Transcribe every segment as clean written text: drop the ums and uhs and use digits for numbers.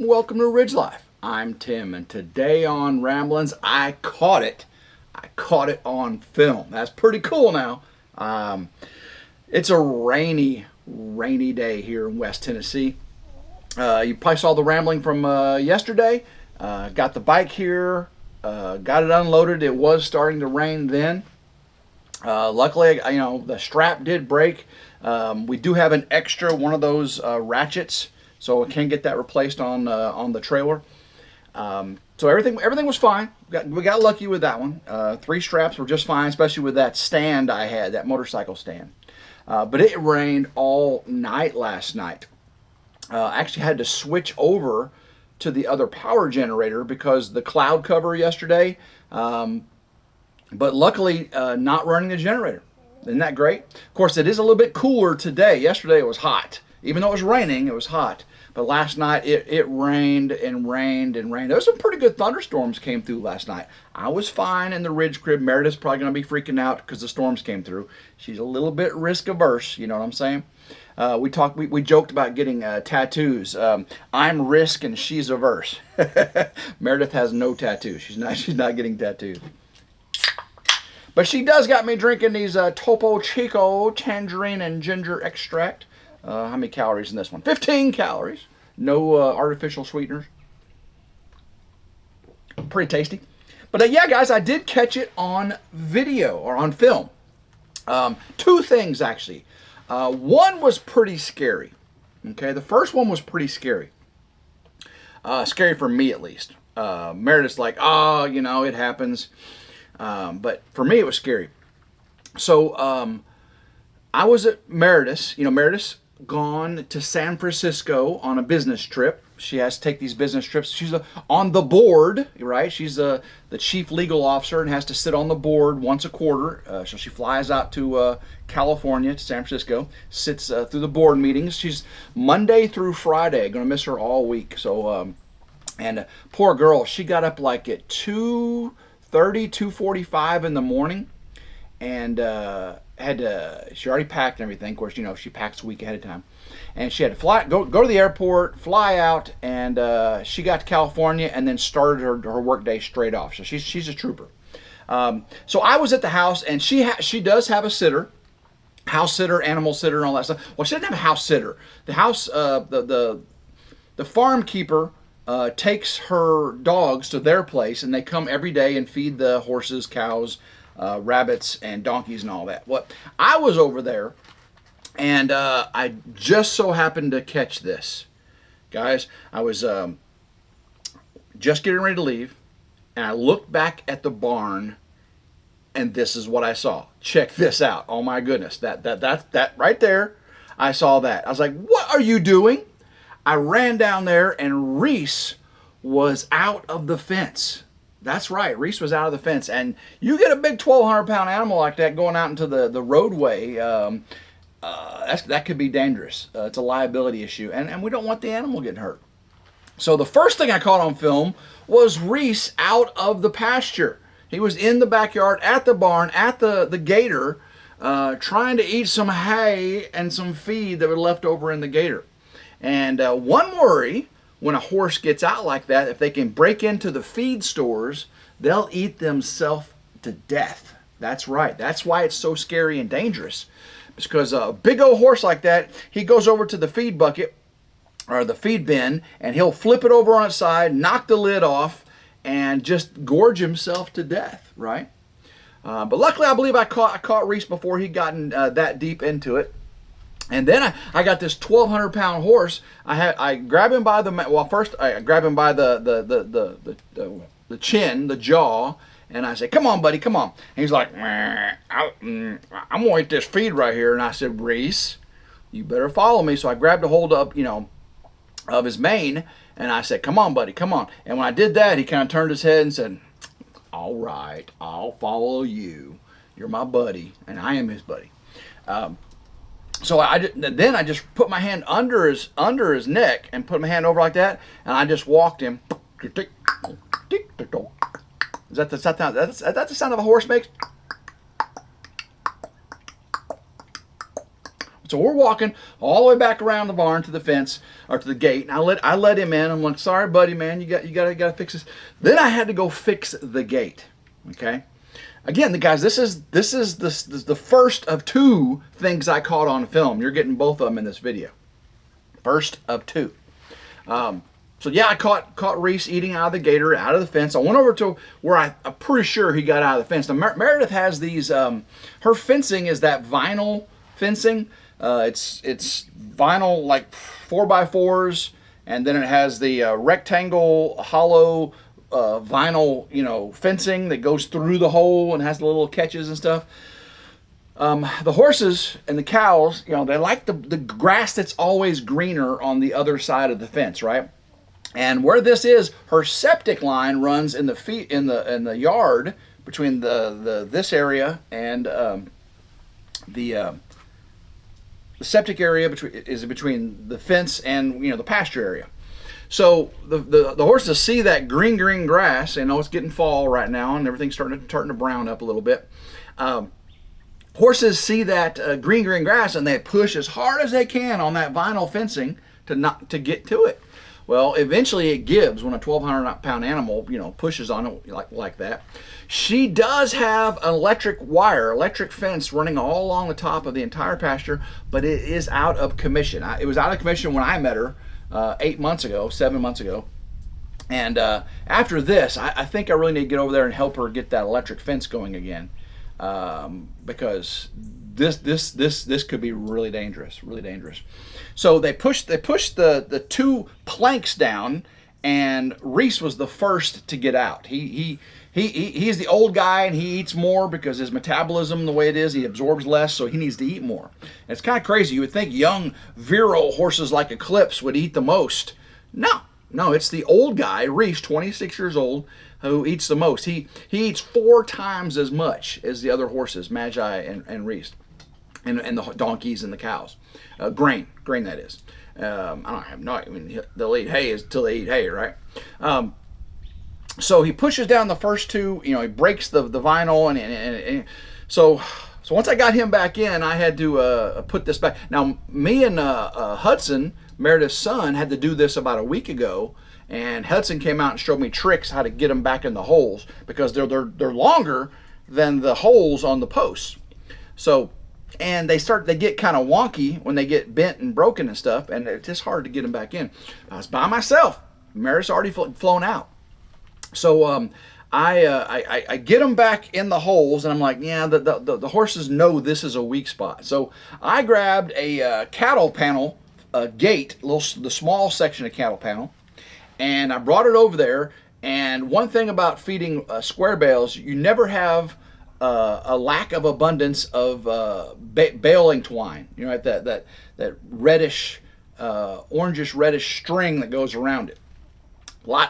Welcome to Ridge Life. I'm Tim, and today on Ramblings, I caught it. I caught it on film. That's pretty cool now. It's a rainy day here in West Tennessee. You probably saw the rambling from yesterday. Got the bike here, got it unloaded. It was starting to rain then. Luckily, the strap did break. We do have an extra one of those ratchets, so we can get that replaced on the trailer. So everything was fine. We got lucky with that one. 3 straps were just fine, especially with that stand I had, that motorcycle stand. But it rained all night last night. I actually had to switch over to the other power generator because the cloud cover yesterday. But luckily, not running the generator. Isn't that great? Of course, it is a little bit cooler today. Yesterday it was hot. Even though it was raining, it was hot. But last night it rained and rained and rained. There was some pretty good thunderstorms came through last night. I was fine in the Ridge crib. Meredith's probably going to be freaking out because the storms came through. She's a little bit risk averse, you know what I'm saying? We joked about getting tattoos. I'm risk and she's averse. Meredith has no tattoos. She's not getting tattoos. But she does got me drinking these Topo Chico tangerine and ginger extract. How many calories in this one? 15 calories. No artificial sweeteners. Pretty tasty. But yeah, guys, I did catch it on video or on film. 2 things, actually. One was pretty scary. Okay, the first one was pretty scary. Scary for me, at least. Meredith's like, it happens. But for me, it was scary. So I was at Meredith's. Meredith's gone to San Francisco on a business trip. She has to take these business trips. She's on the board, right? She's the chief legal officer and has to sit on the board once a quarter. So she flies out to California, to San Francisco, sits through the board meetings. She's Monday through Friday. Going to miss her all week. So, poor girl, she got up like at 2:30, 2:45 in the morning, and she already packed and everything. Of course, she packs a week ahead of time, and she had to go to the airport, fly out, and she got to California and then started her work day straight off. So she's a trooper. So I was at the house, and she does have a sitter, house sitter, animal sitter, and all that stuff. Well, she doesn't have a house sitter. The house, the farm keeper takes her dogs to their place, and they come every day and feed the horses, cows, rabbits, and donkeys and all that. I was over there, and I just so happened to catch this. Guys, I was just getting ready to leave, and I looked back at the barn, and this is what I saw. Check this out. Oh my goodness. That right there, I saw that. I was like, what are you doing? I ran down there, and Reese was out of the fence. That's right, Reese was out of the fence. And you get a big 1,200-pound animal like that going out into the roadway, that could be dangerous. It's a liability issue, and we don't want the animal getting hurt. So the first thing I caught on film was Reese out of the pasture. He was in the backyard, at the barn, at the gator, trying to eat some hay and some feed that was left over in the gator. And one worry, when a horse gets out like that, if they can break into the feed stores, they'll eat themselves to death. That's right. That's why it's so scary and dangerous. Because a big old horse like that, he goes over to the feed bucket or the feed bin, and he'll flip it over on its side, knock the lid off, and just gorge himself to death, right? But luckily, I believe I caught Reese before he'd gotten that deep into it. And then I got this 1,200-pound horse. I grab him by first I grab him by the chin, the jaw, and I say, "Come on, buddy, come on." And he's like, "I'm gonna eat this feed right here." And I said, "Reese, you better follow me." So I grabbed a hold of his mane, and I said, "Come on, buddy, come on." And when I did that, he kind of turned his head and said, "All right, I'll follow you. You're my buddy, and I am his buddy." So I just put my hand under his neck and put my hand over like that, and I just walked him. Is that the sound of a horse makes? So we're walking all the way back around the barn to the fence or to the gate, and I let him in. I'm like, sorry, buddy, man, you gotta fix this. Then I had to go fix the gate. Okay. Again, the guys, this is the first of two things I caught on film. You're getting both of them in this video. First of two. So yeah, I caught Reese eating out of the gator, out of the fence. I went over to where I'm pretty sure he got out of the fence. Now Meredith has these. Her fencing is that vinyl fencing. It's vinyl like 4x4s, and then it has the rectangle hollow vinyl fencing that goes through the hole and has the little catches and stuff. The horses and the cows, they like the grass that's always greener on the other side of the fence, right? And where this is, her septic line runs in the yard between this area and the septic area is between the fence and the pasture area. So the horses see that green grass. It's getting fall right now and everything's starting to brown up a little bit. Horses see that green grass and they push as hard as they can on that vinyl fencing to get to it. Well, eventually it gives when a 1,200-pound animal, pushes on it like that. She does have an electric fence running all along the top of the entire pasture, but it is out of commission. It was out of commission when I met her 7 months ago. And after this, I think I really need to get over there and help her get that electric fence going again, because this could be really dangerous. So they pushed the two planks down, and Reese was the first to get out. He's the old guy, and he eats more because his metabolism, the way it is, he absorbs less, so he needs to eat more. And it's kind of crazy. You would think young, virile horses like Eclipse would eat the most. No, it's the old guy, Reese, 26 years old, who eats the most. He eats 4 times as much as the other horses, Magi and Reese, and the donkeys and the cows. Grain that is. They'll eat hay until they eat hay, right? So he pushes down the first two. He breaks the vinyl, and so once I got him back in, I had to put this back. Now me and Hudson, Meredith's son, had to do this about a week ago, and Hudson came out and showed me tricks how to get them back in the holes because they're longer than the holes on the posts. So. And they get kind of wonky when they get bent and broken and stuff, and it's just hard to get them back in. I was by myself. Meredith's already flown out. So I get them back in the holes, and I'm like, yeah, the horses know this is a weak spot. So I grabbed a cattle panel gate, the small section of cattle panel, and I brought it over there. And one thing about feeding square bales, you never have a lack of abundance of baling twine, that reddish, orangish reddish string that goes around it.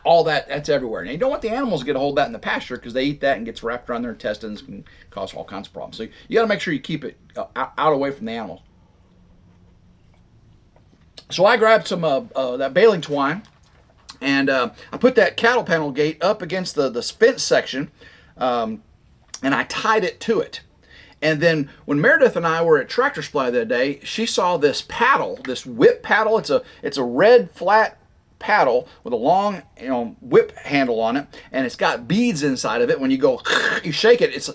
All that's everywhere. And you don't want the animals to get a hold of that in the pasture because they eat that and gets wrapped around their intestines and cause all kinds of problems. So you got to make sure you keep it out away from the animals. So I grabbed some that baling twine, and I put that cattle panel gate up against the fence section. And I tied it to it. And then when Meredith and I were at Tractor Supply the other day, she saw this paddle, this whip paddle. It's a red flat paddle with a long whip handle on it, and it's got beads inside of it. When you shake it,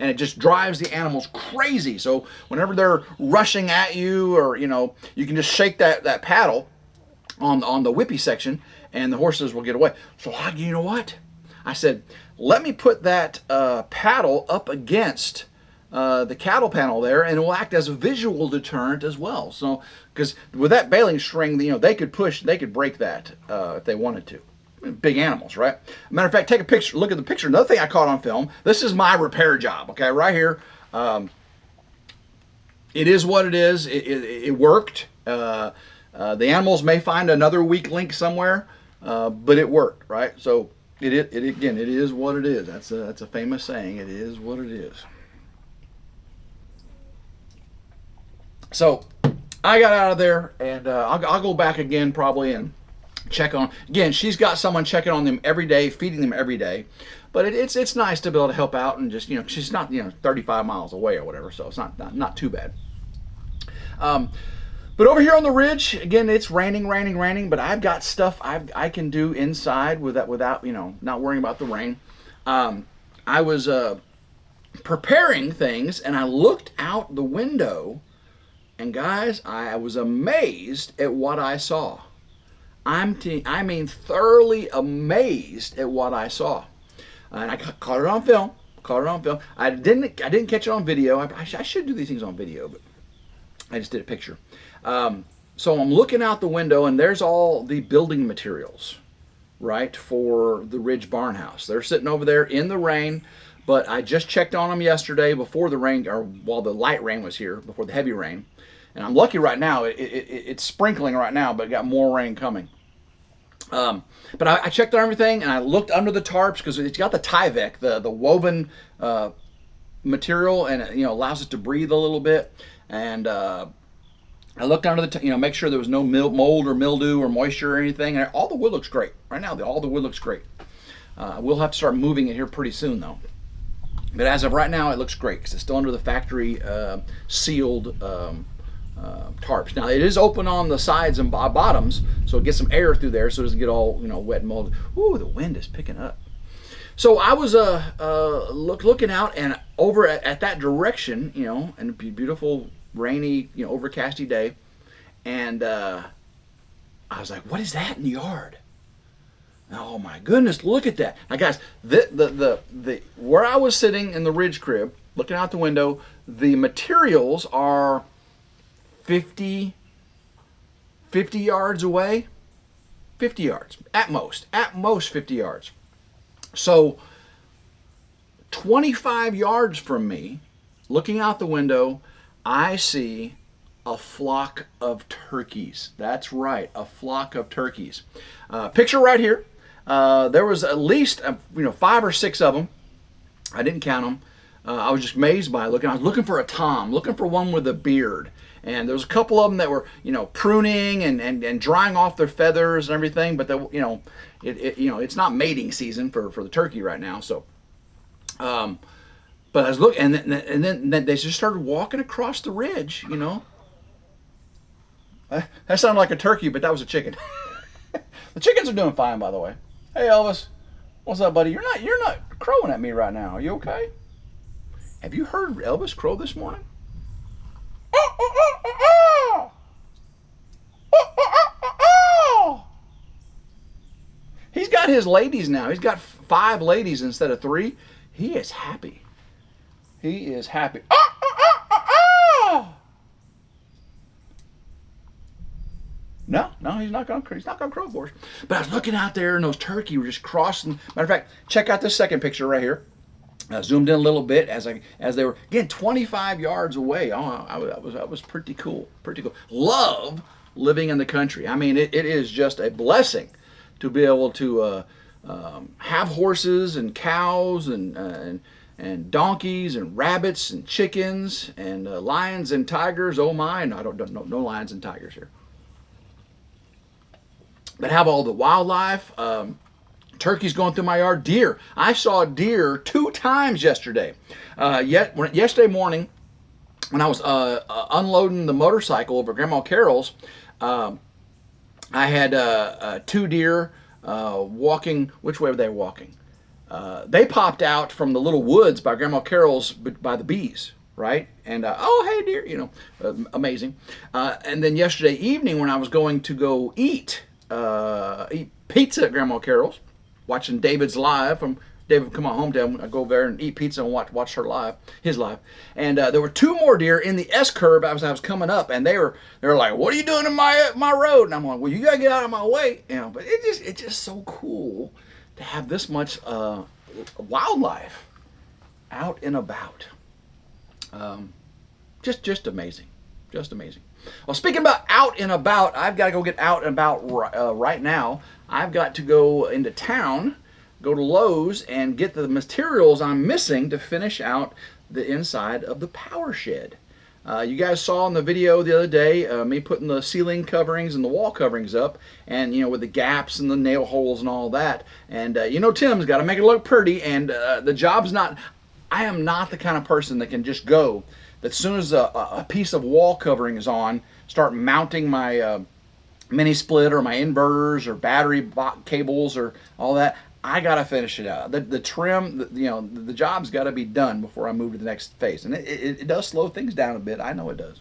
and it just drives the animals crazy. So whenever they're rushing at you, or you can just shake that paddle on the whippy section, and the horses will get away. So you know what? I said, let me put that paddle up against the cattle panel there, and it will act as a visual deterrent as well. So, because with that baling string, they could break that if they wanted to. Big animals, right? Matter of fact, take a picture. Look at the picture. Another thing I caught on film. This is my repair job. Okay, right here. It is what it is. It worked. The animals may find another weak link somewhere, but it worked, right? So. It is what it is. That's a famous saying. It is what it is. So I got out of there, and I'll go back again probably and check on. Again, she's got someone checking on them every day, feeding them every day. But it's nice to be able to help out and just, she's not 35 miles away or whatever, so it's not too bad. But over here on the ridge, again, it's raining, but I've got stuff I can do inside without not worrying about the rain. I was preparing things, and I looked out the window, and guys, I was amazed at what I saw. I mean, thoroughly amazed at what I saw. And I caught it on film. I didn't catch it on video. I should do these things on video, but I just did a picture. So I'm looking out the window, and there's all the building materials, right, for the Ridge barn house. They're sitting over there in the rain, but I just checked on them yesterday before the rain, or while the light rain was here, before the heavy rain. And I'm lucky right now. It's sprinkling right now, but it got more rain coming. But I checked on everything, and I looked under the tarps because it's got the Tyvek, the woven material, and it allows it to breathe a little bit. And I looked under the make sure there was no mold or mildew or moisture or anything. And all the wood looks great right now. All the wood looks great. We'll have to start moving it here pretty soon though. But as of right now, it looks great because it's still under the factory sealed tarps. Now it is open on the sides and bottoms, so it gets some air through there, so it doesn't get all wet and molded. Ooh, the wind is picking up. So I was looking out and over at that direction, and a beautiful rainy, overcasty day, and I was like, "What is that in the yard?" Oh my goodness, look at that! Now, guys, the where I was sitting in the ridge crib, looking out the window, the materials are 50 yards away. 50 yards at most 50 yards. So 25 yards from me, looking out the window, I see a flock of turkeys. That's right, a flock of turkeys. Picture right here. There was at least 5 or 6 of them. I didn't count them. I was just amazed by looking. I was looking for a tom, looking for one with a beard. And there was a couple of them that were, pruning and drying off their feathers and everything. But it's not mating season for the turkey right now. So, but I was looking, and then they just started walking across the ridge. That sounded like a turkey, but that was a chicken. The chickens are doing fine, by the way. Hey, Elvis, what's up, buddy? You're not crowing at me right now. Are you okay? Have you heard Elvis crow this morning? He's got his ladies now. He's got 5 ladies instead of 3. He is happy. He is happy. No, he's not gonna crow for us. But I was looking out there, and those turkey were just crossing. Matter of fact, check out this second picture right here. I zoomed in a little bit as they were, again, 25 yards away. That was pretty cool. Love living in the country. I mean, it is just a blessing to be able to have horses and cows and donkeys and rabbits and chickens and lions and tigers. Oh my! No, no lions and tigers here. But have all the wildlife. Turkeys going through my yard. Deer. I saw deer 2 times yesterday. Yesterday morning, when I was unloading the motorcycle over Grandma Carol's, I had 2 deer walking. Which way were they walking? They popped out from the little woods by Grandma Carol's by the bees, right? And oh, hey, deer, amazing. And then yesterday evening, when I was going to go eat pizza at Grandma Carol's, watching David's live from David come on home to I go over there and eat pizza and watch his live. And there were 2 more deer in the S curve as I was coming up, and they were like, "What are you doing in my road?" And I'm like, "Well, you gotta get out of my way." But it's just so cool to have this much wildlife out and about. Just amazing. Just amazing. Well, speaking about out and about, I've got to go get out and about right now. I've got to go into town, go to Lowe's, and get the materials I'm missing to finish out the inside of the power shed. You guys saw in the video the other day me putting the ceiling coverings and the wall coverings up, and with the gaps and the nail holes and all that. And Tim's got to make it look pretty, and the job's not. I am not the kind of person that can just go. That as soon as a piece of wall covering is on, start mounting my mini split or my inverters or battery cables or all that. I gotta finish it out. The trim, the job's got to be done before I move to the next phase, and it does slow things down a bit. I know it does.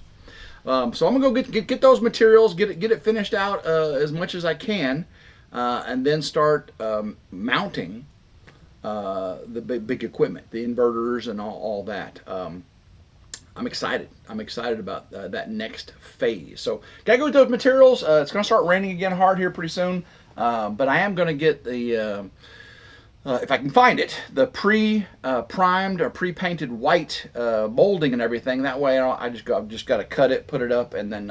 So I'm gonna go get those materials, get it finished out as much as I can, and then start mounting the big equipment, the inverters and all that. I'm excited. I'm excited about that next phase. So gotta go with those materials. It's gonna start raining again hard here pretty soon, but I am gonna get the if I can find it, the primed or pre-painted white molding and everything. That way, I've just got to cut it, put it up, and then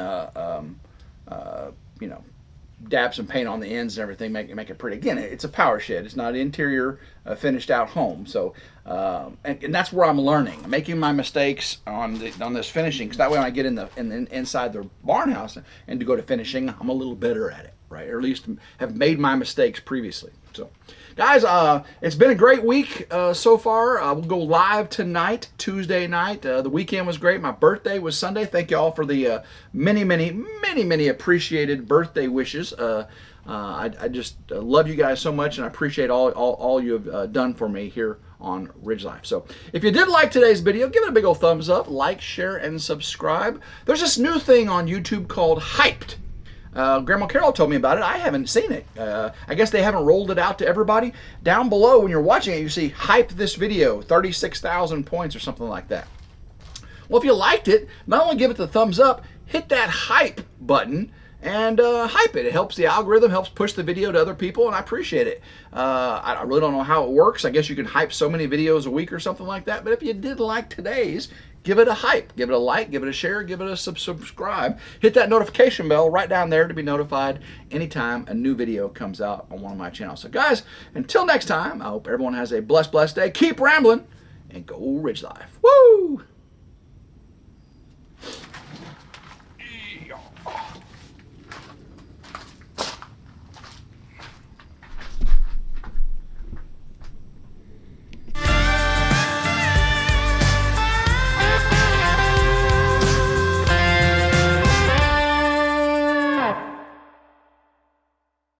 dab some paint on the ends and everything, make it pretty. Again, it's a power shed. It's not an interior finished out home. So, and that's where I'm learning, making my mistakes on this finishing. Because that way, when I get inside the barn house and to go to finishing, I'm a little better at it, right? Or at least have made my mistakes previously. So, guys, it's been a great week so far. We'll go live tonight, Tuesday night. The weekend was great. My birthday was Sunday. Thank you all for the many appreciated birthday wishes. I just love you guys so much, and I appreciate all you have done for me here on Ridge Life. So if you did like today's video, give it a big old thumbs up, like, share, and subscribe. There's this new thing on YouTube called Hyped. Grandma Carol told me about it. I haven't seen it. I guess they haven't rolled it out to everybody. Down below, when you're watching it, you see hype this video, 36,000 points or something like that. Well, if you liked it, not only give it the thumbs up, hit that hype button and hype it. It helps the algorithm, helps push the video to other people, and I appreciate it. I really don't know how it works. I guess you can hype so many videos a week or something like that, but if you did like today's, give it a hype, give it a like, give it a share, give it a subscribe. Hit that notification bell right down there to be notified anytime a new video comes out on one of my channels. So guys, until next time, I hope everyone has a blessed day. Keep rambling and go Ridge Life. Woo!